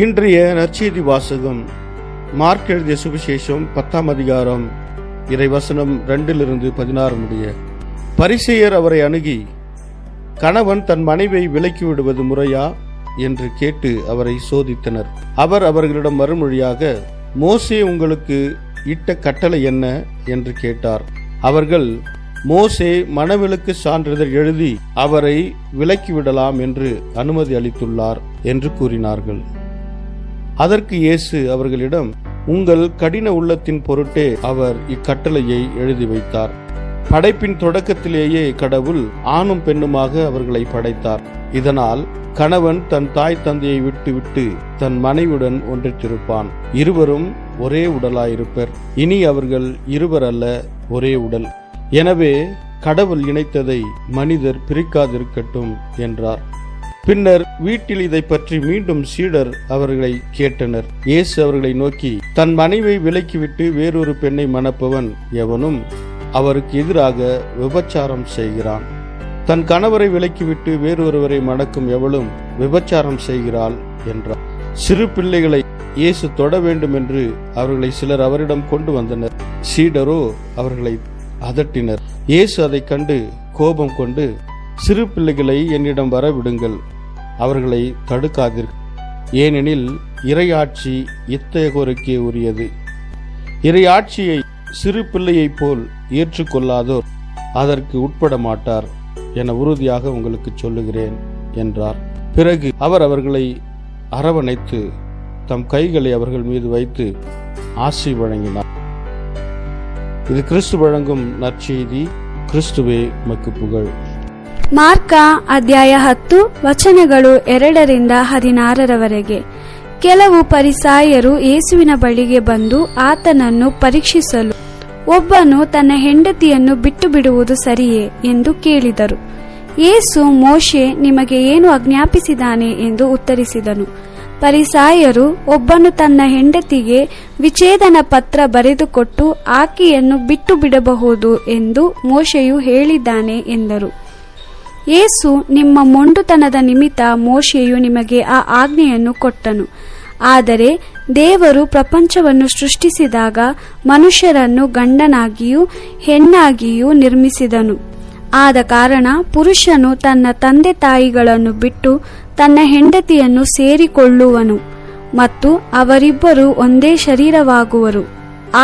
இன்றைய நற்செய்தி வாசகம் மார்க் எழுதிய சுவிசேஷம் 10ஆம் அதிகாரம் இறைவசனம் 2-16 முடிய. பரிசேயர் அவரை அணுகி, கணவன் தன் மனைவியை விலக்கி விடுவது முறையா என்று கேட்டு அவரை சோதித்தனர். அவர் அவர்களிடம் மறுமொழியாக, மோசே உங்களுக்கு இட்ட கட்டளை என்ன என்று கேட்டார். அவர்கள், மோசே மணவிலக்கு சான்றிதழ் எழுதி அவரை விலக்கிவிடலாம் என்று அனுமதி அளித்துள்ளார் என்று கூறினார்கள். அதற்கு இயேசு அவர்களிடம், உங்கள் கடின உள்ளத்தின் பொருட்டே அவர் இக்கட்டளையை எழுதி வைத்தார். படைப்பின் தொடக்கத்திலேயே கடவுள் ஆணும் பெண்ணுமாக அவர்களை படைத்தார். இதனால் கணவன் தன் தாய் தந்தையை விட்டு தன் மனைவியுடன் ஒன்றித்திருப்பான். இருவரும் ஒரே உடலாயிருப்பர். இனி அவர்கள் இருவர் அல்ல, ஒரே உடல். எனவே கடவுள் இணைத்ததை மனிதர் பிரிக்காதிருக்கட்டும் என்றார். பின்னர் வீட்டில் இதை பற்றி மீண்டும் சீடர் அவர்களை கேட்டனர். இயேசு அவர்களை நோக்கி, தன் மனைவியை விலக்கிவிட்டு வேறொரு பெண்ணை மணப்பவன் எவனும் அவருக்கு எதிராக விபச்சாரம் செய்கிறான். தன் கணவரை விலக்கிவிட்டு வேறொருவரை மணக்கும் எவளும் விபச்சாரம் செய்கிறாள் என்றார். சிறு பிள்ளைகளை இயேசு தொட வேண்டும் என்று அவர்களை சிலர் அவரிடம் கொண்டு வந்தனர். சீடரோ அவர்களை அதட்டினர். இயேசு அதை கண்டு கோபம் கொண்டு, சிறு பிள்ளைகளை என்னிடம் வர விடுங்கள், அவர்களை தடுக்காதீர்கள், ஏனெனில் இறையாட்சி இத்தகையோருக்கே உரியது. இறையாட்சியை சிறு பிள்ளையைப் போல் ஏற்றுக்கொள்ளாதோர் அதற்கு உட்பட மாட்டார் என உறுதியாக உங்களுக்கு சொல்லுகிறேன் என்றார். பிறகு அவர் அவர்களை அரவணைத்து தம் கைகளை அவர்கள் மீது வைத்து ஆசி வழங்கினார். இது கிறிஸ்து வழங்கும் நற்செய்தி. கிறிஸ்துவே உமக்கு புகழ். ಮಾರ್ಕ ಅಧ್ಯಾಯ 10 ವಚನಗಳು 2-16 ಕೆಲವು ಪರಿಸಾಯರು ಯೇಸುವಿನ ಬಳಿಗೆ ಬಂದು ಆತನನ್ನು ಪರೀಕ್ಷಿಸಲು, ಒಬ್ಬನು ತನ್ನ ಹೆಂಡತಿಯನ್ನು ಬಿಟ್ಟು ಬಿಡುವುದು ಸರಿಯೇ ಎಂದು ಕೇಳಿದರು. ಯೇಸು, ಮೋಶೆ ನಿಮಗೆ ಏನು ಆಜ್ಞಾಪಿಸಿದ್ದಾನೆ ಎಂದು ಉತ್ತರಿಸಿದನು. ಪರಿಸಾಯರು, ಒಬ್ಬನು ತನ್ನ ಹೆಂಡತಿಗೆ ವಿಚ್ಛೇದನ ಪತ್ರ ಬರೆದುಕೊಟ್ಟು ಆಕೆಯನ್ನು ಬಿಟ್ಟು ಬಿಡಬಹುದು ಎಂದು ಮೋಶೆಯು ಹೇಳಿದ್ದಾನೆ ಎಂದರು. ಯೇಸು, ನಿಮ್ಮ ಮೊಂಡುತನದ ನಿಮಿತ್ತ ಮೋಶೆಯು ನಿಮಗೆ ಆ ಆಜ್ಞೆಯನ್ನು ಕೊಟ್ಟನು. ಆದರೆ ದೇವರು ಪ್ರಪಂಚವನ್ನು ಸೃಷ್ಟಿಸಿದಾಗ ಮನುಷ್ಯರನ್ನು ಗಂಡನಾಗಿಯೂ ಹೆಣ್ಣಾಗಿಯೂ ನಿರ್ಮಿಸಿದನು. ಆದ ಕಾರಣ ಪುರುಷನು ತನ್ನ ತಂದೆ ತಾಯಿಗಳನ್ನು ಬಿಟ್ಟು ತನ್ನ ಹೆಂಡತಿಯನ್ನು ಸೇರಿಕೊಳ್ಳುವನು ಮತ್ತು ಅವರಿಬ್ಬರು ಒಂದೇ ಶರೀರವಾಗುವರು.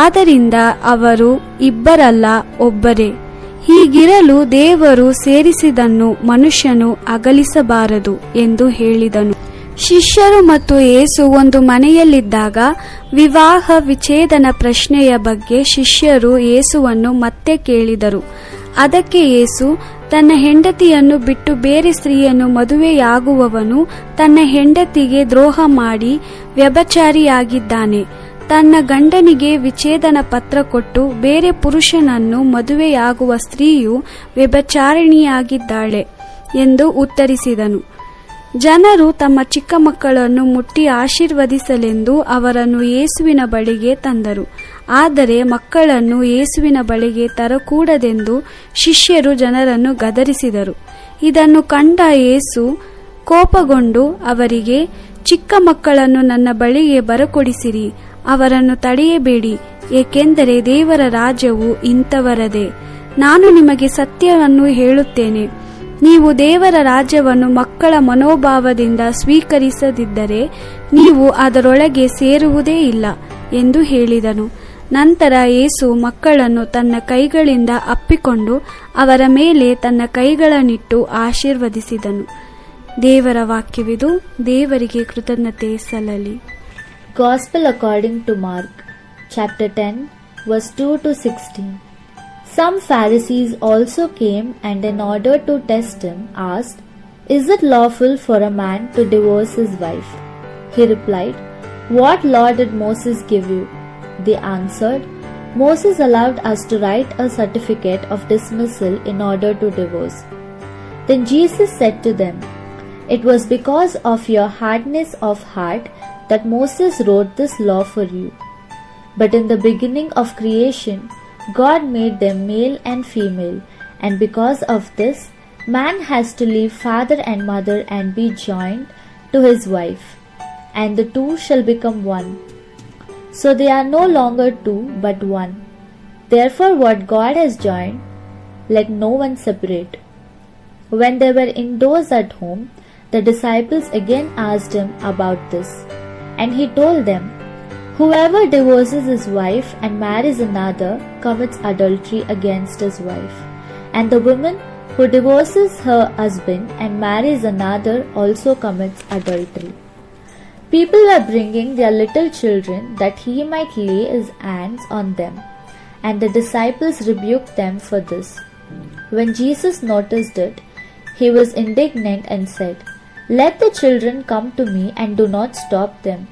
ಆದ್ದರಿಂದ ಅವರು ಇಬ್ಬರಲ್ಲ, ಒಬ್ಬರೇ. ಹೀಗಿರಲು ದೇವರು ಸೇರಿಸಿದನ್ನು ಮನುಷ್ಯನು ಅಗಲಿಸಬಾರದು ಎಂದು ಹೇಳಿದನು. ಶಿಷ್ಯರು ಮತ್ತು ಯೇಸು ಒಂದು ಮನೆಯಲ್ಲಿದ್ದಾಗ ವಿವಾಹ ವಿಚ್ಛೇದನ ಪ್ರಶ್ನೆಯ ಬಗ್ಗೆ ಶಿಷ್ಯರು ಯೇಸುವನ್ನು ಮತ್ತೆ ಕೇಳಿದರು. ಅದಕ್ಕೆ ಯೇಸು, ತನ್ನ ಹೆಂಡತಿಯನ್ನು ಬಿಟ್ಟು ಬೇರೆ ಸ್ತ್ರೀಯನ್ನು ಮದುವೆಯಾಗುವವನು ತನ್ನ ಹೆಂಡತಿಗೆ ದ್ರೋಹ ಮಾಡಿ ವ್ಯಭಿಚಾರಿಯಾಗಿದ್ದಾನೆ. ತನ್ನ ಗಂಡನಿಗೆ ವಿಚ್ಛೇದನ ಪತ್ರ ಕೊಟ್ಟು ಬೇರೆ ಪುರುಷನನ್ನು ಮದುವೆಯಾಗುವ ಸ್ತ್ರೀಯು ವ್ಯಭಿಚಾರಿಣಿಯಾಗಿದ್ದಾಳೆ ಎಂದು ಉತ್ತರಿಸಿದನು. ಜನರು ತಮ್ಮ ಚಿಕ್ಕ ಮಕ್ಕಳನ್ನು ಮುಟ್ಟಿ ಆಶೀರ್ವದಿಸಲೆಂದು ಅವರನ್ನು ಯೇಸುವಿನ ಬಳಿಗೆ ತಂದರು. ಆದರೆ ಮಕ್ಕಳನ್ನು ಯೇಸುವಿನ ಬಳಿಗೆ ತರಕೂಡದೆಂದು ಶಿಷ್ಯರು ಜನರನ್ನು ಗದರಿಸಿದರು. ಇದನ್ನು ಕಂಡ ಯೇಸು ಕೋಪಗೊಂಡು ಅವರಿಗೆ, ಚಿಕ್ಕ ಮಕ್ಕಳನ್ನು ನನ್ನ ಬಳಿಗೆ ಬರಕೊಡಿಸಿರಿ, ಅವರನ್ನು ತಡೆಯಬೇಡಿ, ಏಕೆಂದರೆ ದೇವರ ರಾಜ್ಯವು ಇಂಥವರದೇ. ನಾನು ನಿಮಗೆ ಸತ್ಯವನ್ನು ಹೇಳುತ್ತೇನೆ, ನೀವು ದೇವರ ರಾಜ್ಯವನ್ನು ಮಕ್ಕಳ ಮನೋಭಾವದಿಂದ ಸ್ವೀಕರಿಸದಿದ್ದರೆ ನೀವು ಅದರೊಳಗೆ ಸೇರುವುದೇ ಇಲ್ಲ ಎಂದು ಹೇಳಿದನು. ನಂತರ ಯೇಸು ಮಕ್ಕಳನ್ನು ತನ್ನ ಕೈಗಳಿಂದ ಅಪ್ಪಿಕೊಂಡು ಅವರ ಮೇಲೆ ತನ್ನ ಕೈಗಳನ್ನಿಟ್ಟು ಆಶೀರ್ವದಿಸಿದನು. ದೇವರ ವಾಕ್ಯವಿದು. ದೇವರಿಗೆ ಕೃತಜ್ಞತೆ ಸಲ್ಲಲಿ. Gospel according to Mark, chapter 10, verse 2-16. Some Pharisees also came and in order to test him asked, "Is it lawful for a man to divorce his wife?" He replied, "What law did Moses give you?" They answered, "Moses allowed us to write a certificate of dismissal in order to divorce." Then Jesus said to them, "It was because of your hardness of heart that Moses wrote this law for you. But in the beginning of creation, God made them male and female, and because of this, man has to leave father and mother and be joined to his wife, and the two shall become one. So they are no longer two, but one. Therefore, what God has joined, let no one separate." When they were indoors at home, the disciples again asked him about this, and he told them, "Whoever divorces his wife and marries another commits adultery against his wife, and the woman who divorces her husband and marries another also commits adultery." People were bringing their little children that he might lay his hands on them, and the disciples rebuked them for this. When Jesus noticed it, he was indignant and said, "Let the children come to me and do not stop them,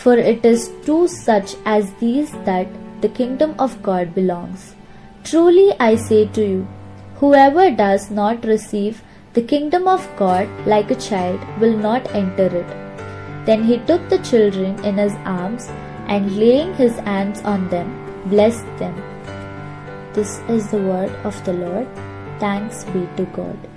for it is to such as these that the kingdom of God belongs. Truly I say to you, whoever does not receive the kingdom of God like a child will not enter it." Then he took the children in his arms and laying his hands on them, blessed them. This is the word of the Lord. Thanks be to God.